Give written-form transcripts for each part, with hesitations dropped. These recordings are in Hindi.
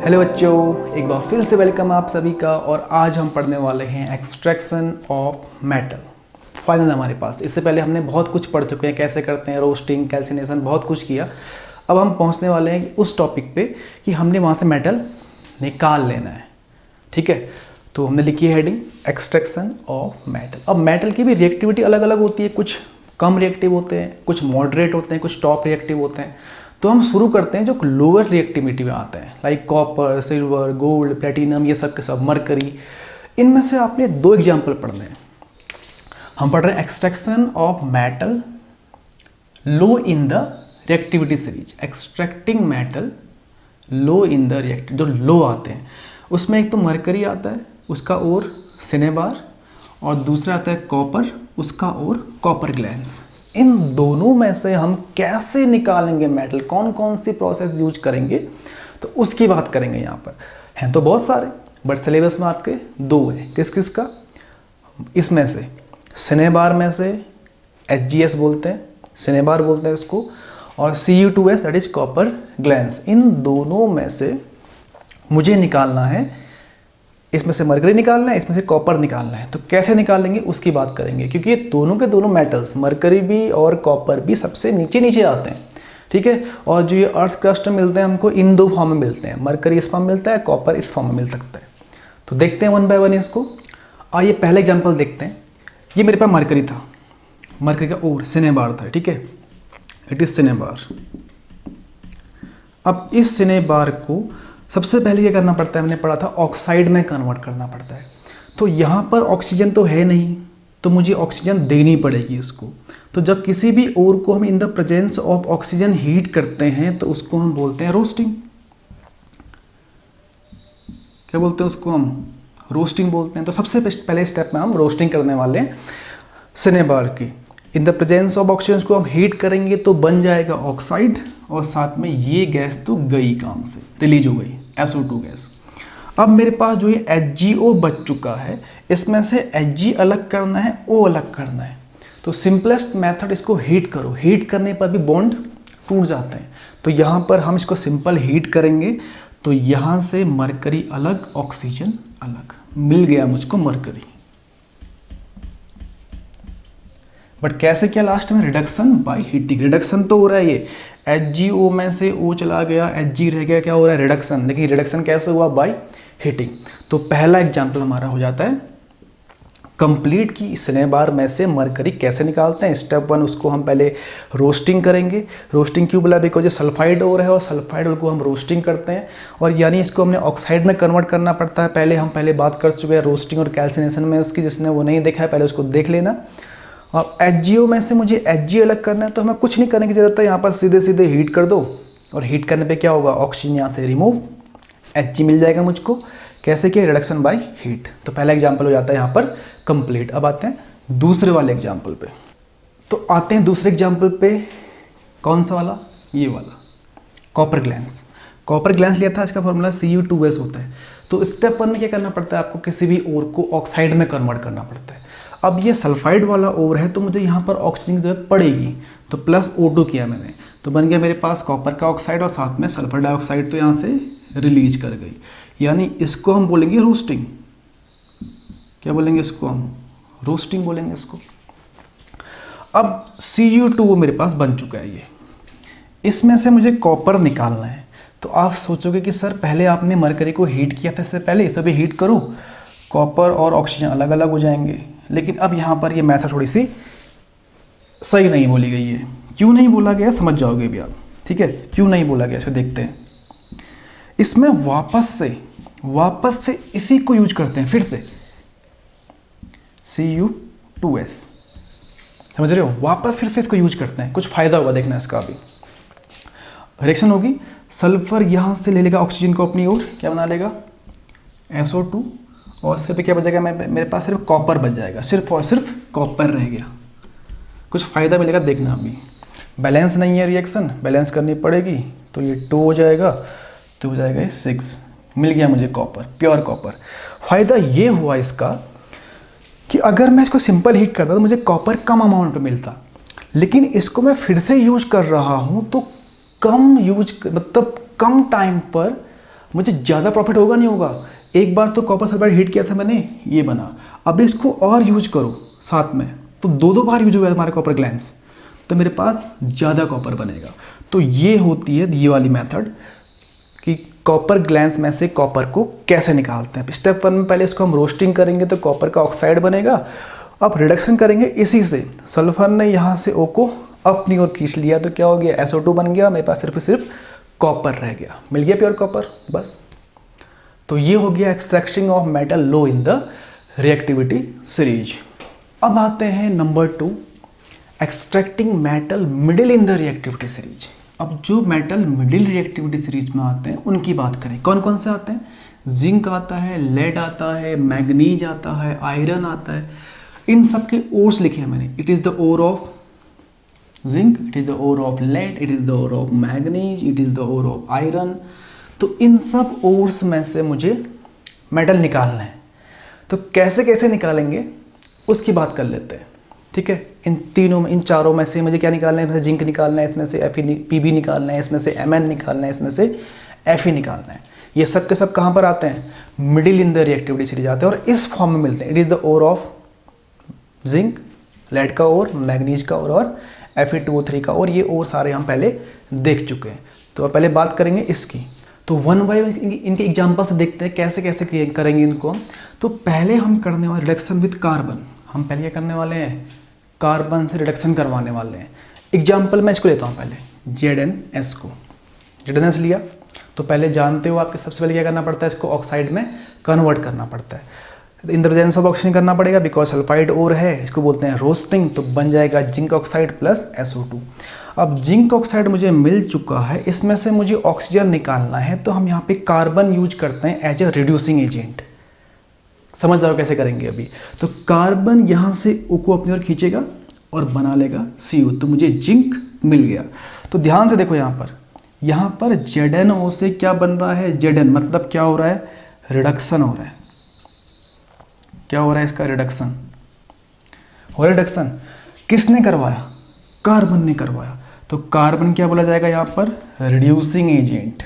हेलो बच्चों, एक बार फिर से वेलकम आप सभी का। और आज हम पढ़ने वाले हैं एक्सट्रैक्शन ऑफ मेटल। फाइनल हमारे पास, इससे पहले हमने बहुत कुछ पढ़ चुके हैं, कैसे करते हैं रोस्टिंग, कैल्सिनेशन, बहुत कुछ किया। अब हम पहुंचने वाले हैं उस टॉपिक पे कि हमने वहाँ से मेटल निकाल लेना है। ठीक है, तो हमने लिखी है हेडिंग एक्सट्रैक्शन ऑफ मेटल। अब मेटल की भी रिएक्टिविटी अलग अलग होती है, कुछ कम रिएक्टिव होते हैं, कुछ मॉडरेट होते हैं, कुछ टॉप रिएक्टिव होते हैं। तो हम शुरू करते हैं जो लोअर रिएक्टिविटी में आते हैं, like copper, silver, gold, platinum, ये सब के सब, मरकरी। इनमें से आपने दो एग्जाम्पल पढ़ने हैं। हम पढ़ रहे हैं extraction of metal low in the reactivity series. Extracting metal low in the reactive, जो लो आते हैं उसमें एक तो मरकरी आता है, उसका और सिनेबार, और दूसरा आता है कॉपर, उसका और कॉपर ग्लैंस। इन दोनों में से हम कैसे निकालेंगे मेटल, कौन कौन सी प्रोसेस यूज करेंगे, तो उसकी बात करेंगे। यहाँ पर हैं तो बहुत सारे, बट सिलेबस में आपके दो है। किस किस का? इसमें से सिनेबार में से HgS बोलते हैं, सिनेबार बोलते हैं इसको, और Cu2S that is copper glance. इन दोनों में से मुझे निकालना है, इसमें से मरकरी निकालना है, इसमें से कॉपर निकालना है। तो कैसे निकालेंगे उसकी बात करेंगे, क्योंकि ये दोनों के दोनों मेटल्स, मरकरी भी और कॉपर भी, सबसे नीचे नीचे आते हैं। ठीक है, और जो ये अर्थ क्रस्ट में मिलते हैं हमको, इन दो फॉर्म में मिलते हैं। मरकरी इस फॉर्म में मिलता है, कॉपर इस फॉर्म में मिल सकता है। तो देखते हैं वन बाय वन इसको। आइए पहले एग्जाम्पल देखते हैं। ये मेरे पास मरकरी था, मरकरी का और सिनेबार था। ठीक है, इट इज सिनेबार। अब इस सिनेबार को सबसे पहले ये करना पड़ता है, हमने पढ़ा था ऑक्साइड में कन्वर्ट करना पड़ता है। तो यहाँ पर ऑक्सीजन तो है नहीं, तो मुझे ऑक्सीजन देनी पड़ेगी इसको। तो जब किसी भी ओर को हम in the presence of oxygen heat करते हैं तो उसको हम बोलते हैं रोस्टिंग। क्या बोलते हैं उसको? हम रोस्टिंग बोलते हैं। तो सबसे पहले स्टेप में हम रोस्टिंग करने वाले हैं सिनेबार की। In the presence of oxygen को हम हीट करेंगे तो बन जाएगा ऑक्साइड, और साथ में ये गैस तो गई, काम से रिलीज हो गई, SO2 गैस। अब मेरे पास जो ये HgO बच चुका है, इसमें से Hg अलग करना है, O अलग करना है। तो सिंपलेस्ट मेथड, इसको हीट करो। हीट करने पर भी बॉन्ड टूट जाते हैं। तो यहाँ पर हम इसको सिंपल हीट करेंगे, तो यहाँ से मरकरी अलग, ऑक्सीजन अलग, मिल गया मुझको मरकरी। बट कैसे किया? लास्ट में रिडक्शन बाय हीटिंग। रिडक्शन तो हो रहा है, ये HgO में से O चला गया, Hg रह गया, क्या हो रहा है? रिडक्शन। लेकिन रिडक्शन कैसे हुआ? By heating. तो पहला एग्जाम्पल हमारा हो जाता है कंप्लीट की सिनेबार में से मरकरी कैसे निकालते हैं। स्टेप वन, उसको हम पहले रोस्टिंग करेंगे। रोस्टिंग क्यों बोला? बिकॉज सल्फाइड ओर है, और सल्फाइड ओर को हम रोस्टिंग करते हैं, और यानी इसको हमने ऑक्साइड में कन्वर्ट करना पड़ता है। पहले बात कर चुके हैं रोस्टिंग और कैल्सिनेशन में इसकी, जिसने वो नहीं देखा है पहले उसको देख लेना। और HgO में से मुझे Hg अलग करना है, तो हमें कुछ नहीं करने की जरूरत है। यहाँ पर सीधे सीधे हीट कर दो, और हीट करने पे क्या होगा? ऑक्सीजन यहाँ से रिमूव, Hg मिल जाएगा मुझको। कैसे किया? Reduction by heat. तो पहला एग्जाम्पल हो जाता है यहाँ पर कंप्लीट। अब आते हैं दूसरे वाले एग्जाम्पल पे। तो आते हैं दूसरे एग्जाम्पल पे, कौन सा वाला? ये वाला, कॉपर ग्लैंस। कॉपर ग्लैंस लिया था, इसका फॉर्मूला Cu2S होता है। तो स्टेप वन में क्या करना पड़ता है आपको? किसी भी ओर को ऑक्साइड में कन्वर्ट करना पड़ता है। अब ये सल्फाइड वाला ओर है, तो मुझे यहाँ पर ऑक्सीजन की जरूरत पड़ेगी, तो प्लस O2 किया मैंने, तो बन गया मेरे पास कॉपर का ऑक्साइड, और साथ में सल्फर डाइऑक्साइड तो यहाँ से रिलीज कर गई। यानी इसको हम बोलेंगे रोस्टिंग। क्या बोलेंगे इसको? हम रोस्टिंग बोलेंगे इसको। अब Cu2 मेरे पास बन चुका है ये, इसमें से मुझे कॉपर निकालना है। तो आप सोचोगे कि सर पहले आपने मरकरी को हीट किया था, इससे पहले इसे भी हीट करो, कॉपर और ऑक्सीजन अलग अलग हो जाएंगे। लेकिन अब यहाँ पर ये मेथड थोड़ी सी सही नहीं बोली गई है। क्यों नहीं बोला गया समझ जाओगे भी आप। ठीक है, क्यों नहीं बोला गया इसको देखते हैं। इसमें वापस से इसी को यूज करते हैं, फिर से Cu2S, समझ रहे हो? वापस फिर से इसको यूज करते हैं, कुछ फायदा होगा, देखना इसका भी। रिएक्शन होगी, सल्फर यहाँ से ले लेगा ऑक्सीजन को अपनी ओर, क्या बना लेगा? SO2, और सिर्फ क्या बचेगा? मेरे पास सिर्फ कॉपर बच जाएगा, सिर्फ और सिर्फ कॉपर रह गया। कुछ फ़ायदा मिलेगा, देखना अभी। बैलेंस नहीं है रिएक्शन, बैलेंस करनी पड़ेगी, तो ये 2 हो जाएगा, तो हो जाएगा ये 6। मिल गया मुझे कॉपर, प्योर कॉपर। फ़ायदा ये हुआ इसका कि अगर मैं इसको सिंपल हीट करता तो मुझे कॉपर कम अमाउंट में मिलता, लेकिन इसको मैं फिर से यूज कर रहा हूँ तो कम टाइम पर मुझे ज़्यादा प्रॉफिट होगा नहीं होगा? एक बार तो कॉपर सल्फाइड हीट किया था मैंने, ये बना, अब इसको और यूज करो साथ में, तो दो बार यूज हुआ हमारे कॉपर ग्लैंस, तो मेरे पास ज़्यादा कॉपर बनेगा। तो ये होती है ये वाली मेथड कि कॉपर ग्लैंस में से कॉपर को कैसे निकालते हैं। स्टेप 1 में पहले इसको हम रोस्टिंग करेंगे तो कॉपर का ऑक्साइड बनेगा। अब रिडक्शन करेंगे इसी से, सल्फर ने यहाँ से O को अपनी ओर खींच लिया तो क्या हो गया, SO2 बन गया, मेरे पास सिर्फ कॉपर रह गया, मिल गया प्योर कॉपर बस। तो ये हो गया extraction of metal low in the reactivity series. अब आते हैं number 2, extracting metal middle in the reactivity series. अब जो मेटल मिडिल रिएक्टिविटी सीरीज में आते हैं उनकी बात करें, कौन कौन से आते हैं? जिंक आता है, लेड आता है, मैग्नीज आता है, आयरन आता है। इन सब के ओर्स लिखे हैं मैंने, it is the ore of zinc, it is the ore of lead, it is the ore of manganese, it is the ore of iron. तो इन सब ओर्स में से मुझे मेटल निकालना है, तो कैसे कैसे निकालेंगे उसकी बात कर लेते हैं, ठीक है। इन तीनों में, इन चारों में से मुझे क्या निकालना है? इसमें से जिंक निकालना है, इसमें से Pb निकालना है, इसमें से Mn निकालना है, इसमें से Fe निकालना है। ये सब के सब कहाँ पर आते हैं? Middle in the reactivity series आते हैं और इस फॉर्म में मिलते हैं। It is the ore of zinc, lead का ओर, मैग्नीज का ओर और Fe2O3 का ओर। ये ओर सारे हम पहले देख चुके हैं, तो अब पहले बात करेंगे इसकी। तो वन बाय वन इनके एग्जाम्पल से देखते हैं कैसे कैसे करेंगे इनको। तो पहले हम करने वाले रिडक्शन विद कार्बन, हम पहले क्या करने वाले हैं? कार्बन से रिडक्शन करवाने वाले हैं। एग्जाम्पल मैं इसको लेता हूँ पहले, ZnS को, ZnS लिया तो पहले जानते हो आपके सबसे पहले क्या करना पड़ता है? इसको ऑक्साइड में कन्वर्ट करना पड़ता है। In the presence of oxygen करना पड़ेगा, बिकॉज सल्फाइड ओर है, इसको बोलते हैं रोस्टिंग, तो बन जाएगा जिंक ऑक्साइड प्लस SO2। अब जिंक ऑक्साइड मुझे मिल चुका है, इसमें से मुझे ऑक्सीजन निकालना है, तो हम यहाँ पे कार्बन यूज करते हैं एज ए रिड्यूसिंग एजेंट। समझ जाओ कैसे करेंगे अभी। तो कार्बन यहाँ से O को अपनी ओर खींचेगा और बना लेगा CO, तो मुझे जिंक मिल गया। तो ध्यान से देखो यहाँ पर ZnO से क्या बन रहा है? Zn मतलब क्या हो रहा है? रिडक्शन हो रहा है। क्या हो रहा है इसका? रिडक्शन हो, रिडक्शन किसने करवाया? कार्बन ने करवाया। तो कार्बन क्या बोला जाएगा यहाँ पर? Reducing agent.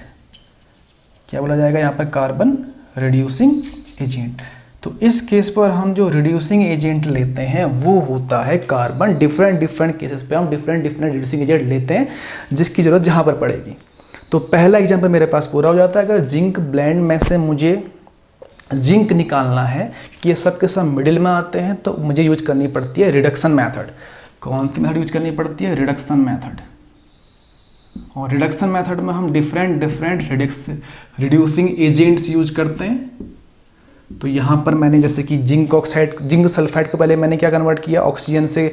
क्या बोला जाएगा यहाँ पर? Carbon reducing agent. तो इस केस पर हम जो रिड्यूसिंग एजेंट लेते हैं वो होता है कार्बन। डिफरेंट केसेस पे हम डिफरेंट रिड्यूसिंग एजेंट लेते हैं जिसकी ज़रूरत जहाँ पर पड़ेगी। तो पहला एग्जाम्पल मेरे पास पूरा हो जाता है। अगर जिंक ब्लेंड में से मुझे जिंक निकालना है कि ये सब के सब मिडिल में आते हैं, तो मुझे यूज करनी पड़ती है रिडक्शन मेथड। कौन सी मेथड यूज करनी पड़ती है? Reduction method. और रिडक्शन मेथड में हम डिफरेंट रिड्यूसिंग एजेंट्स यूज करते हैं। तो यहाँ पर मैंने जैसे कि जिंक ऑक्साइड, जिंक सल्फाइड को पहले मैंने क्या कन्वर्ट किया? ऑक्सीजन से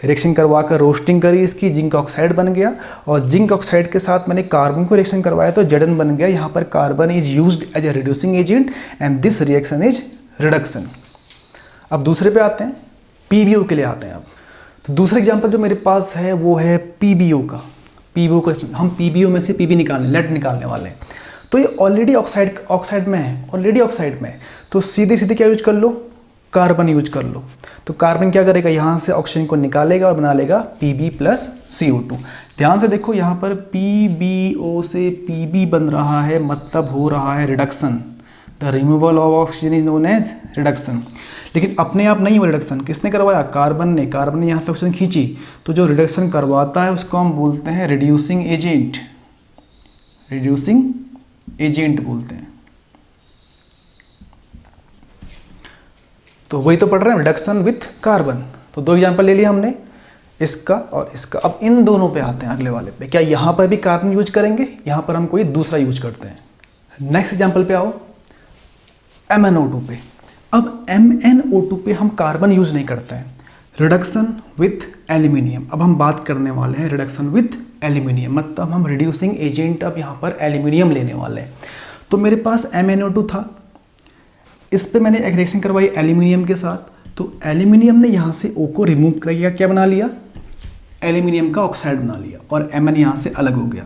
रिएक्शन करवा कर रोस्टिंग करी, इसकी जिंक ऑक्साइड बन गया। और जिंक ऑक्साइड के साथ मैंने कार्बन को रिएक्शन करवाया तो Zn बन गया। यहाँ पर carbon is used as a reducing agent and this reaction is reduction. अब दूसरे पे आते हैं, PbO के लिए आते हैं। अब तो दूसरा एग्जाम्पल जो मेरे पास है वो है PbO का। PbO को हम PbO में से Pb निकालने, लेड निकालने वाले हैं। तो ये ऑलरेडी ऑक्साइड में है, ऑलरेडी ऑक्साइड में है, तो सीधे क्या यूज कर लो? कार्बन यूज कर लो। तो कार्बन क्या करेगा? यहाँ से ऑक्सीजन को निकालेगा और बना लेगा Pb प्लस CO2। ध्यान से देखो यहाँ पर PbO से Pb बन रहा है, मतलब हो रहा है reduction. The removal of oxygen is known as reduction. लेकिन अपने आप नहीं हो रिडक्शन, किसने करवाया? कार्बन ने। कार्बन ने यहाँ से ऑक्सीजन खींची, तो जो रिडक्शन करवाता है उसको हम बोलते हैं रिड्यूसिंग एजेंट। रिड्यूसिंग एजेंट बोलते हैं। तो वही तो पढ़ रहे हैं, रिडक्शन विथ कार्बन। तो दो एग्जांपल ले लिया हमने, इसका और इसका। अब इन दोनों पे आते हैं, अगले वाले पे। क्या यहाँ पर भी कार्बन यूज करेंगे? यहाँ पर हम कोई दूसरा यूज करते हैं। नेक्स्ट एग्जांपल पे आओ, MnO2 पे। अब MnO2 पे हम कार्बन यूज नहीं करते हैं। Reduction with aluminium. अब हम बात करने वाले हैं रिडक्शन विथ एल्यूमिनियम, मतलब हम रिड्यूसिंग एजेंट अब यहाँ पर एल्यूमिनियम लेने वाले हैं। तो मेरे पास MnO2 था, इस पे मैंने एक रिएक्शन करवाई एल्यूमिनियम के साथ, तो एल्यूमिनियम ने यहाँ से O को रिमूव कर दिया, क्या बना लिया? एल्यूमिनियम का ऑक्साइड बना लिया, और Mn यहाँ से अलग हो गया।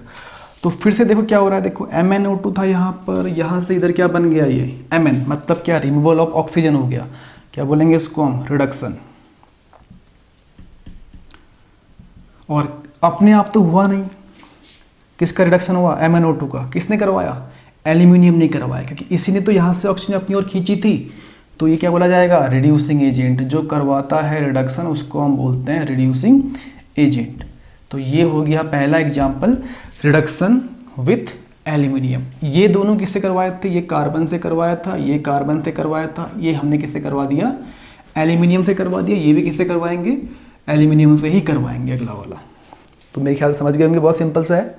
तो फिर से देखो क्या हो रहा है, देखो MnO2 था यहाँ पर, यहाँ से इधर क्या बन गया? ये Mn, मतलब क्या? रिमूवल ऑफ ऑक्सीजन हो गया। क्या बोलेंगे इसको हम? रिडक्शन। और अपने आप तो हुआ नहीं, किसका रिडक्शन हुआ? MnO2 का। किसने करवाया? एल्यूमिनियम ने करवाया, क्योंकि इसी ने तो यहाँ से ऑक्सीजन अपनी ओर खींची थी। तो ये क्या बोला जाएगा, रिड्यूसिंग एजेंट। जो करवाता है रिडक्शन उसको हम बोलते हैं रिड्यूसिंग एजेंट। तो ये हो गया पहला एग्जाम्पल, रिडक्शन विथ एल्यूमिनियम। ये दोनों किससे करवाए थे, ये कार्बन से करवाया था, ये कार्बन से करवाया था, ये हमने किससे करवा दिया, एल्यूमिनियम से करवा दिया। ये भी किससे करवाएंगे, एल्यूमिनियम से ही करवाएंगे अगला वाला। तो मेरे ख्याल से समझ गए होंगे, बहुत सिंपल सा है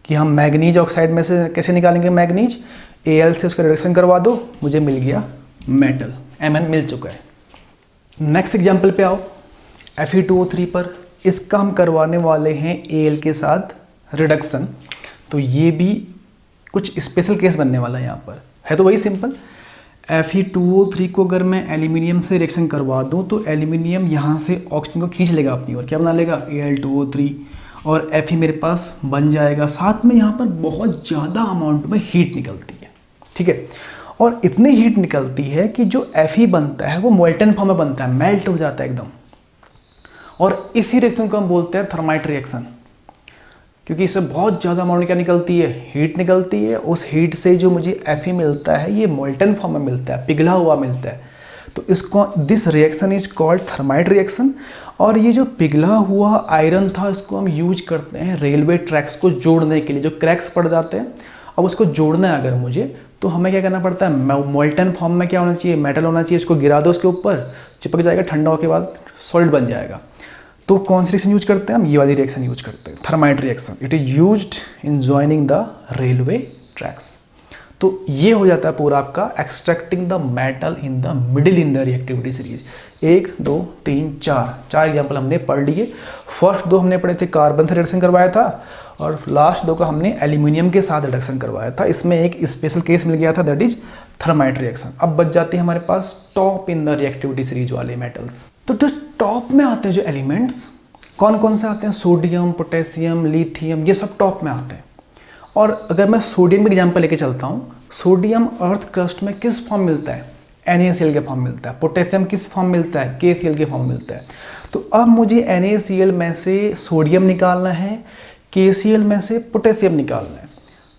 कि हम मैग्नीज ऑक्साइड में से कैसे निकालेंगे मैग्नीज, Al से उसका रिडक्शन करवा दो, मुझे मिल गया मेटल, Mn मिल चुका है। नेक्स्ट एग्जाम्पल पे आओ, Fe2O3 पर। इसका हम करवाने वाले हैं Al के साथ रिडक्शन। तो ये भी कुछ स्पेशल केस बनने वाला है यहाँ पर, है तो वही सिंपल। Fe2O3 को अगर मैं एल्यूमिनियम से रिएक्शन करवा दूँ तो एल्यूमिनियम यहाँ से ऑक्सीजन को खींच लेगा अपनी ओर, क्या बना लेगा, Al2O3, और Fe मेरे पास बन जाएगा। साथ में यहाँ पर बहुत ज़्यादा अमाउंट में हीट निकलती है, ठीक है। और इतनी हीट निकलती है कि जो Fe बनता है वो मोल्टन फॉर्म में बनता है, मेल्ट हो जाता है एकदम। और इसी रिएक्शन को हम बोलते हैं थर्माइट रिएक्शन, क्योंकि इससे बहुत ज़्यादा अमाउंट क्या निकलती है, हीट निकलती है। उस हीट से जो मुझे Fe मिलता है ये मोल्टन फॉर्म में मिलता है, पिघला हुआ मिलता है। तो इसको this reaction is called thermite reaction. और ये जो पिघला हुआ आयरन था इसको हम यूज करते हैं रेलवे ट्रैक्स को जोड़ने के लिए, जो क्रैक्स पड़ जाते हैं। अब उसको जोड़ना है अगर मुझे, तो हमें क्या करना पड़ता है, मोल्टन फॉर्म में क्या होना चाहिए, मेटल होना चाहिए। उसको गिरा दो उसके ऊपर, चिपक जाएगा, ठंडा होने के बाद सॉलिड बन जाएगा। तो कौन सी रिएक्शन यूज करते हैं हम, ये वाली रिएक्शन यूज करते हैं, thermite reaction. It is used in joining the railway tracks. तो ये हो जाता है पूरा आपका extracting the metal in the middle in the reactivity series. 1 2 3 4 example हमने पढ़ लिए। फर्स्ट 2 हमने पढ़े थे कार्बन से रिडक्शन करवाया था, और लास्ट 2 का हमने एल्यूमिनियम के साथ रिडक्शन करवाया था। इसमें एक स्पेशल केस मिल गया था, दैट इज थर्माइट रिएक्शन। अब बच जाते हैं हमारे पास top in the reactivity series वाले मेटल्स। तो जो टॉप में आते हैं जो एलिमेंट्स, कौन कौन से आते हैं, सोडियम, पोटेशियम, लिथियम, ये सब टॉप में आते हैं। और अगर मैं सोडियम का एग्जाम्पल लेके चलता हूँ, सोडियम अर्थ क्रस्ट में किस फॉर्म मिलता है, NaCl के फॉर्म मिलता है। पोटेशियम किस फॉर्म मिलता है, KCl के फॉर्म मिलता है। तो अब मुझे NaCl में से सोडियम निकालना है, KCl में से पोटेशियम निकालना है।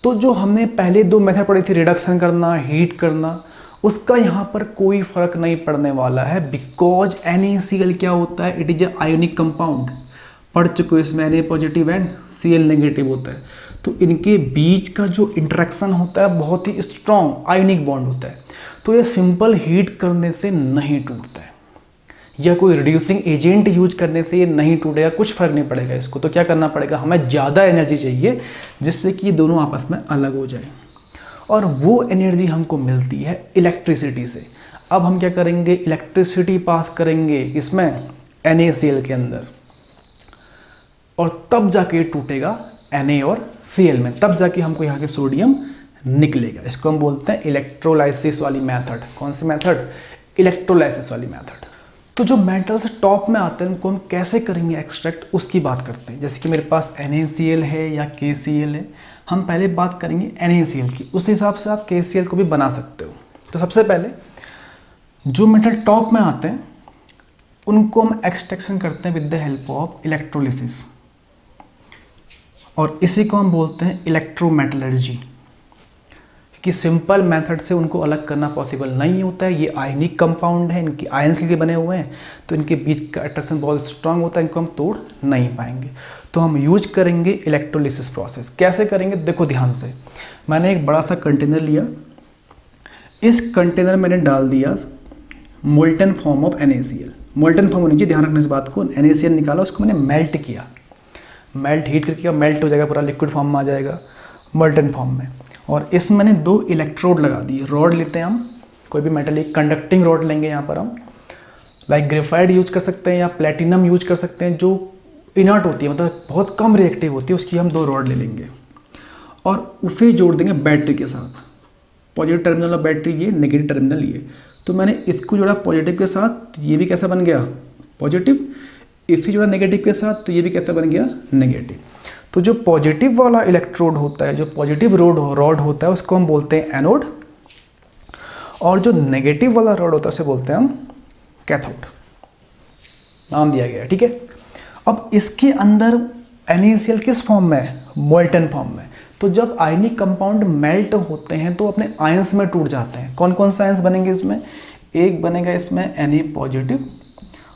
तो जो हमने पहले 2 मेथड पढ़ी थी, रिडक्शन करना, हीट करना, उसका यहाँ पर कोई फर्क नहीं पड़ने वाला है, बिकॉज NaCl क्या होता है, it is a ionic compound. पढ़ चुके हो इसमें, Na positive and Cl negative होता है। तो इनके बीच का जो इंटरेक्शन होता है बहुत ही स्ट्रॉन्ग आयोनिक बॉन्ड होता है। तो ये सिंपल हीट करने से नहीं टूटता है, या कोई रिड्यूसिंग एजेंट यूज करने से ये नहीं टूटेगा, कुछ फर्क नहीं पड़ेगा इसको। तो क्या करना पड़ेगा, हमें ज़्यादा एनर्जी चाहिए जिससे कि ये दोनों आपस में अलग हो जाए, और वो एनर्जी हमको मिलती है इलेक्ट्रिसिटी से। अब हम क्या करेंगे, इलेक्ट्रिसिटी पास करेंगे इसमें NaCl के अंदर, और तब जाके टूटेगा Na और Cl में, तब जाके हमको यहाँ के सोडियम निकलेगा। इसको हम बोलते हैं इलेक्ट्रोलाइसिस वाली मेथड। कौन सी मेथड, इलेक्ट्रोलाइसिस वाली मेथड। तो जो मेटल्स टॉप में आते हैं उनको हम कैसे करेंगे एक्सट्रैक्ट, उसकी बात करते हैं। जैसे कि मेरे पास NaCl है या KCl है, हम पहले बात करेंगे NaCl की, उस हिसाब से आप KCl को भी बना सकते हो। तो सबसे पहले जो मेटल टॉप में आते हैं उनको हम एक्सट्रैक्शन करते हैं with the help of electrolysis, और इसी को हम बोलते हैं इलेक्ट्रोमेटलर्जी। क्योंकि सिंपल मेथड से उनको अलग करना पॉसिबल नहीं होता है, ये आयनिक कंपाउंड है, इनकी आयंस के बने हुए हैं, तो इनके बीच का अट्रैक्शन बहुत स्ट्रांग होता है, इनको हम तोड़ नहीं पाएंगे। तो हम यूज करेंगे इलेक्ट्रोलिसिस प्रोसेस। कैसे करेंगे, देखो ध्यान से। मैंने एक बड़ा सा कंटेनर लिया, इस कंटेनर मैंने डाल दिया molten form of NaCl। Molten form होनी चाहिए, ध्यान रखना इस बात को। NaCl निकाला, उसको मैंने मेल्ट किया, मेल्ट हीट करके मेल्ट हो जाएगा, पूरा लिक्विड फॉर्म में आ जाएगा, मोल्टन फॉर्म में। और इसमें मैंने 2 इलेक्ट्रोड लगा दिए। रॉड लेते हैं हम, कोई भी मेटल एक कंडक्टिंग रॉड लेंगे यहाँ पर हम, लाइक ग्रेफाइट यूज कर सकते हैं या प्लेटिनम यूज कर सकते हैं, जो इनर्ट होती है, मतलब बहुत कम रिएक्टिव होती है, उसकी हम 2 रॉड ले लेंगे और उसे जोड़ देंगे बैटरी के साथ। पॉजिटिव टर्मिनल ऑफ बैटरी ये, नेगेटिव टर्मिनल ये। तो मैंने इसको जोड़ा पॉजिटिव के साथ, ये भी कैसा बन गया पॉजिटिव, इसी जोड़ा नेगेटिव के साथ, तो ये भी कैसा बन गया नेगेटिव। तो जो पॉजिटिव वाला इलेक्ट्रोड होता है, जो पॉजिटिव रॉड होता है, उसको हम बोलते हैं एनोड, और जो नेगेटिव वाला रॉड होता है उसे बोलते हैं हम कैथोड। नाम दिया गया है, ठीक है। अब इसके अंदर NaCl किस फॉर्म में है, मोल्टन फॉर्म में। तो जब आयनिक कंपाउंड मेल्ट होते हैं तो अपने आयंस में टूट जाते हैं। कौन कौन से आयंस बनेंगे इसमें? एक बनेगा इसमें Na पॉजिटिव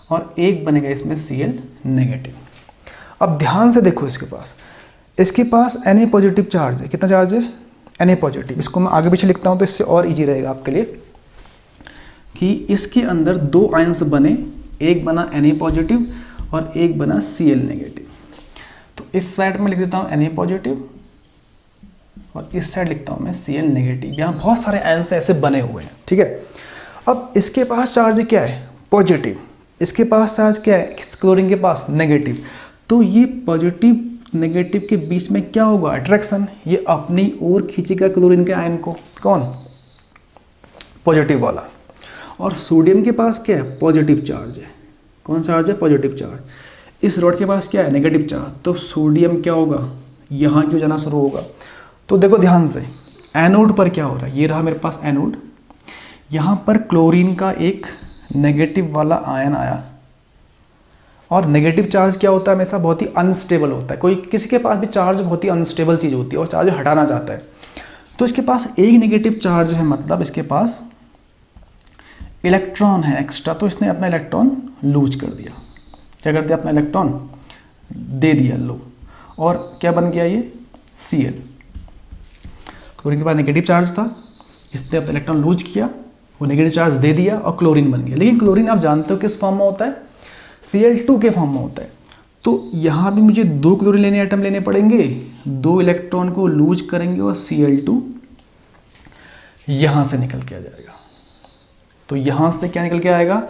और एक बनेगा इसमें Cl नेगेटिव। अब ध्यान से देखो, इसके पास Na पॉजिटिव चार्ज है। कितना चार्ज है? Na positive. इसको मैं आगे पीछे लिखता हूँ तो इससे और इजी रहेगा आपके लिए कि इसके अंदर दो आयंस बने, एक बना Na पॉजिटिव और एक बना Cl नेगेटिव। तो इस साइड में लिख देता हूँ Na पॉजिटिव और इस साइड लिखता हूँ मैं Cl नेगेटिव। यहाँ बहुत सारे आयंस ऐसे बने हुए हैं, ठीक है। अब इसके पास चार्ज क्या है? पॉजिटिव। इसके पास चार्ज क्या है? क्लोरीन के पास नेगेटिव। तो ये पॉजिटिव नेगेटिव के बीच में क्या होगा? अट्रैक्शन। ये अपनी ओर खींचेगा क्लोरीन के आयन को। कौन? पॉजिटिव वाला। और सोडियम के पास क्या है? पॉजिटिव चार्ज है। कौन चार्ज है? Positive charge. इस रॉड के पास क्या है? Negative charge. तो सोडियम क्या होगा? यहाँ क्यों जाना शुरू होगा? तो देखो ध्यान से, एनोड पर क्या हो रहा है? ये रहा मेरे पास एनोड। यहाँ पर क्लोरीन का एक नेगेटिव वाला आयन आया। और नेगेटिव चार्ज क्या होता है? हमेशा बहुत ही अनस्टेबल होता है। कोई किसी के पास भी चार्ज बहुत ही अनस्टेबल चीज़ होती है और चार्ज हटाना चाहता है। तो इसके पास एक नेगेटिव चार्ज है, मतलब इसके पास इलेक्ट्रॉन है एक्स्ट्रा। तो इसने अपना इलेक्ट्रॉन लूज कर दिया। क्या कर दिया? अपना इलेक्ट्रॉन दे दिया लो। और क्या बन गया ये? Cl। क्लोरीन के पास नेगेटिव चार्ज था, इसने अपना इलेक्ट्रॉन लूज किया, वो नेगेटिव चार्ज दे दिया और क्लोरीन बन गया। लेकिन क्लोरीन आप जानते हो किस फॉर्म में होता है? Cl2 के फॉर्म में होता है। तो यहाँ भी मुझे दो क्लोरीन लेने आइटम लेने पड़ेंगे, दो इलेक्ट्रॉन को लूज करेंगे और Cl2 यहाँ से निकल के आ जाएगा। तो यहाँ से क्या निकल के आएगा?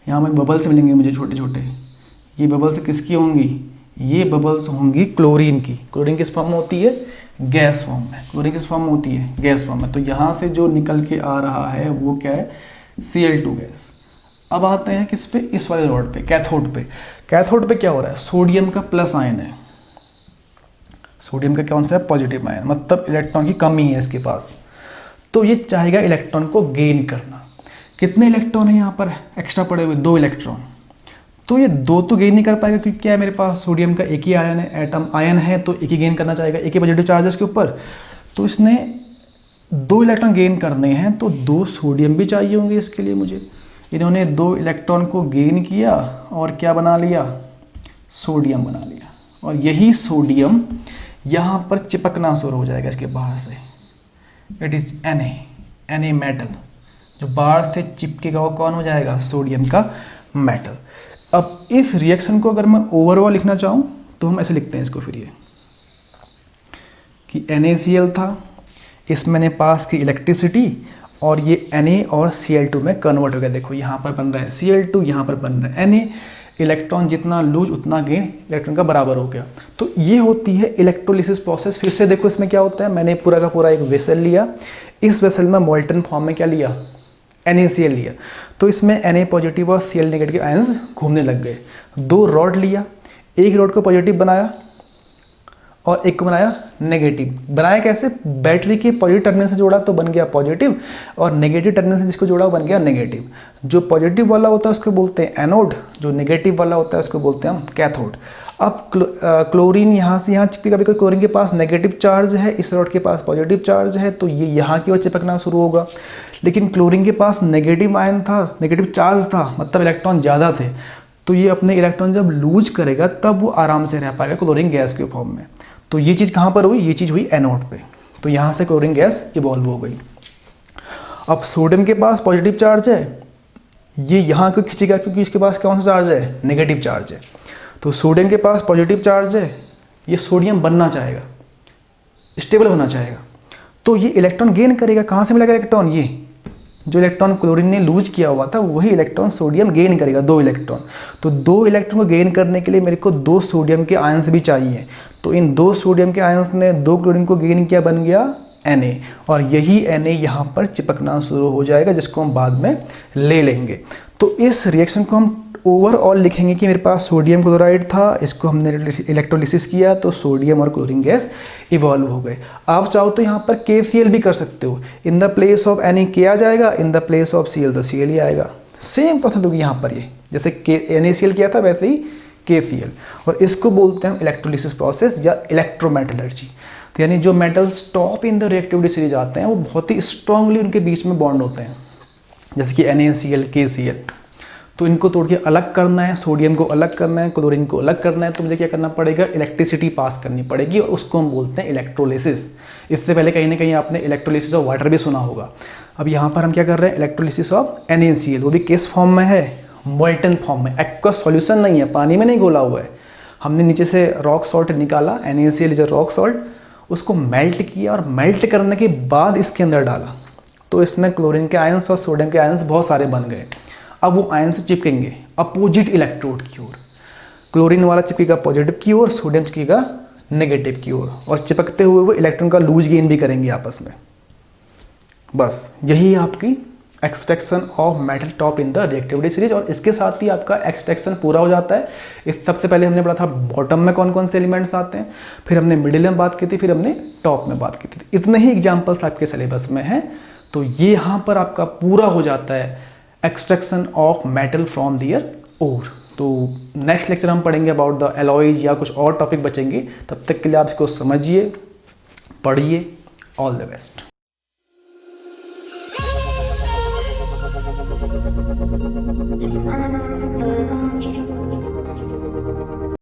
यहाँ में बबल्स मिलेंगे मुझे छोटे छोटे। ये बबल्स किसकी होंगी? ये बबल्स होंगी क्लोरीन की। क्लोरीन किस फॉर्म में होती है? गैस फॉर्म में। क्लोरीन किस फॉर्म में होती है? गैस फॉर्म में। तो यहाँ से जो निकल के आ रहा है वो क्या है? Cl2 gas. अब आते हैं किस पे? इस वाले रॉड पे, कैथोड पे। कैथोड पे क्या हो रहा है? सोडियम का प्लस आयन है। सोडियम का कौन सा है? पॉजिटिव आयन, मतलब इलेक्ट्रॉन की कमी है इसके पास। तो ये चाहेगा इलेक्ट्रॉन को गेन करना। कितने इलेक्ट्रॉन है यहाँ पर एक्स्ट्रा पड़े हुए? दो इलेक्ट्रॉन। तो ये दो तो गेन नहीं कर पाएगा क्योंकि क्या है मेरे पास? सोडियम का एक ही आयन है, एटम आयन है, तो एक ही गेन करना चाहेगा, एक ही पॉजिटिव चार्ज है इसके ऊपर। तो इसने दो इलेक्ट्रॉन गेन करने हैं, तो दो सोडियम भी चाहिए होंगे इसके लिए मुझे। इन्होंने दो इलेक्ट्रॉन को गेन किया और क्या बना लिया? सोडियम बना लिया। और यही सोडियम यहाँ पर चिपकना शुरू हो जाएगा इसके बाहर से। It is Na metal. जो बाहर से चिपकेगा वो कौन हो जाएगा? सोडियम का मेटल। अब इस रिएक्शन को अगर मैं ओवरऑल लिखना चाहूँ तो हम ऐसे लिखते हैं इसको, फिर ये कि NaCl था, इसमें मैंने पास की इलेक्ट्रिसिटी और ये Na और Cl2 में कन्वर्ट हो गया। देखो यहाँ पर बन रहा है Cl2, यहाँ पर बन रहा है Na। इलेक्ट्रॉन जितना लूज उतना गेन इलेक्ट्रॉन का बराबर हो गया। तो ये होती है इलेक्ट्रोलिसिस प्रोसेस। फिर से देखो इसमें क्या होता है? मैंने पूरा का पूरा एक वेसल लिया, इस वेसल में मोल्टन फॉर्म में क्या लिया? NaCl लिया। तो इसमें Na पॉजिटिव और Cl नेगेटिव आयंस घूमने लग गए। दो रॉड लिया, एक रॉड को पॉजिटिव बनाया और एक को बनाया नेगेटिव। बनाया कैसे? बैटरी के पॉजिटिव टर्मिनल से जोड़ा तो बन गया पॉजिटिव, और नेगेटिव टर्मिनल से जिसको जोड़ा बन गया नेगेटिव। जो पॉजिटिव वाला होता है उसको बोलते हैं एनोड, जो नेगेटिव वाला होता है उसको बोलते हैं हम कैथोड। अब क्लोरीन यहाँ से यहाँ चिपकेगा, कभी क्लोरीन के पास नेगेटिव चार्ज है, इस रॉड के पास पॉजिटिव चार्ज है, तो ये यहाँ की ओर चिपकना शुरू होगा। लेकिन क्लोरीन के पास नेगेटिव आयन था, नेगेटिव चार्ज था, मतलब इलेक्ट्रॉन ज़्यादा थे, तो ये अपने इलेक्ट्रॉन जब लूज करेगा तब वो आराम से रह पाएगा क्लोरीन गैस के फॉर्म में। तो ये चीज़ कहाँ पर हुई? ये चीज़ हुई एनोड पे। तो यहाँ से क्लोरीन गैस इवॉल्व हो गई। अब सोडियम के पास पॉजिटिव चार्ज है, ये यहाँ क्यों खींचेगा? क्योंकि इसके पास कौन सा चार्ज है? नेगेटिव चार्ज है। तो सोडियम के पास पॉजिटिव चार्ज है, ये सोडियम बनना चाहेगा, स्टेबल होना चाहेगा, तो ये इलेक्ट्रॉन गेन करेगा। कहाँ से मिलेगा इलेक्ट्रॉन? ये जो इलेक्ट्रॉन क्लोरीन ने लूज किया हुआ था वही इलेक्ट्रॉन सोडियम गेन करेगा, दो इलेक्ट्रॉन। तो दो इलेक्ट्रॉन को गेन करने के लिए मेरे को दो सोडियम के आयंस भी चाहिए। तो इन दो सोडियम के आयंस ने दो क्लोरीन को गेन किया, बन गया Na, और यही Na यहाँ पर चिपकना शुरू हो जाएगा, जिसको हम बाद में ले लेंगे। तो इस रिएक्शन को हम ओवरऑल लिखेंगे कि मेरे पास सोडियम क्लोराइड था, इसको हमने इलेक्ट्रोलिसिस किया तो सोडियम और क्लोरीन गैस इवॉल्व हो गए। आप चाहो तो यहाँ पर KCl भी कर सकते हो। In the place of Na K आ जाएगा, in the place of Cl तो Cl ही आएगा। सेम प्रोसेस होगी यहाँ पर, ये जैसे NaCl किया था वैसे ही KCl, और इसको बोलते हैं इलेक्ट्रोलिसिस प्रोसेस या इलेक्ट्रोमेटलर्जी। तो यानी जो metals top in the reactivity series आते हैं वो बहुत ही स्ट्रांगली उनके बीच में बॉन्ड होते हैं, जैसे कि NaCl, KCl। तो इनको तोड़ के अलग करना है, सोडियम को अलग करना है, क्लोरीन को अलग करना है, तो मुझे क्या करना पड़ेगा, इलेक्ट्रिसिटी पास करनी पड़ेगी, और उसको हम बोलते हैं इलेक्ट्रोलिसिस। इससे पहले कहीं ना कहीं आपने इलेक्ट्रोलिसिस ऑफ वाटर भी सुना होगा। अब यहाँ पर हम क्या कर रहे हैं, इलेक्ट्रोलिसिस ऑफ NaCl, वो भी किस फॉर्म में है, मोल्टन फॉर्म में। एक्वस सॉल्यूशन नहीं है, पानी में नहीं घोला हुआ है। हमने नीचे से रॉक सॉल्ट निकाला, NaCl is a rock salt, उसको मेल्ट किया और मेल्ट करने के बाद इसके अंदर डाला, तो इसमें क्लोरीन के आयंस और सोडियम के आयंस बहुत सारे बन गए। अब वो आयंस चिपकेंगे अपोजिट इलेक्ट्रोड की ओर, क्लोरीन वाला चिपकेगा पॉजिटिव की ओर, सोडियम चिपकेगा नेगेटिव की ओर, और चिपकते हुए वो इलेक्ट्रॉन का लूज गेन भी करेंगे आपस में। बस यही आपकी extraction of metal top in the reactivity series, और इसके साथ ही आपका एक्सट्रैक्शन पूरा हो जाता है। इस सबसे पहले हमने पढ़ा था बॉटम में कौन कौन से एलिमेंट्स आते हैं, फिर हमने मिडिल में बात की थी, फिर हमने टॉप में बात की थी। इतने ही एग्जाम्पल्स आपके सिलेबस में हैं। तो ये यहाँ पर आपका पूरा हो जाता है extraction of metal from their ore. तो नेक्स्ट लेक्चर हम पढ़ेंगे अबाउट द एलॉयज या कुछ और टॉपिक बचेंगे। तब तक के लिए आप इसको समझिए, पढ़िए। All the best. Thank you.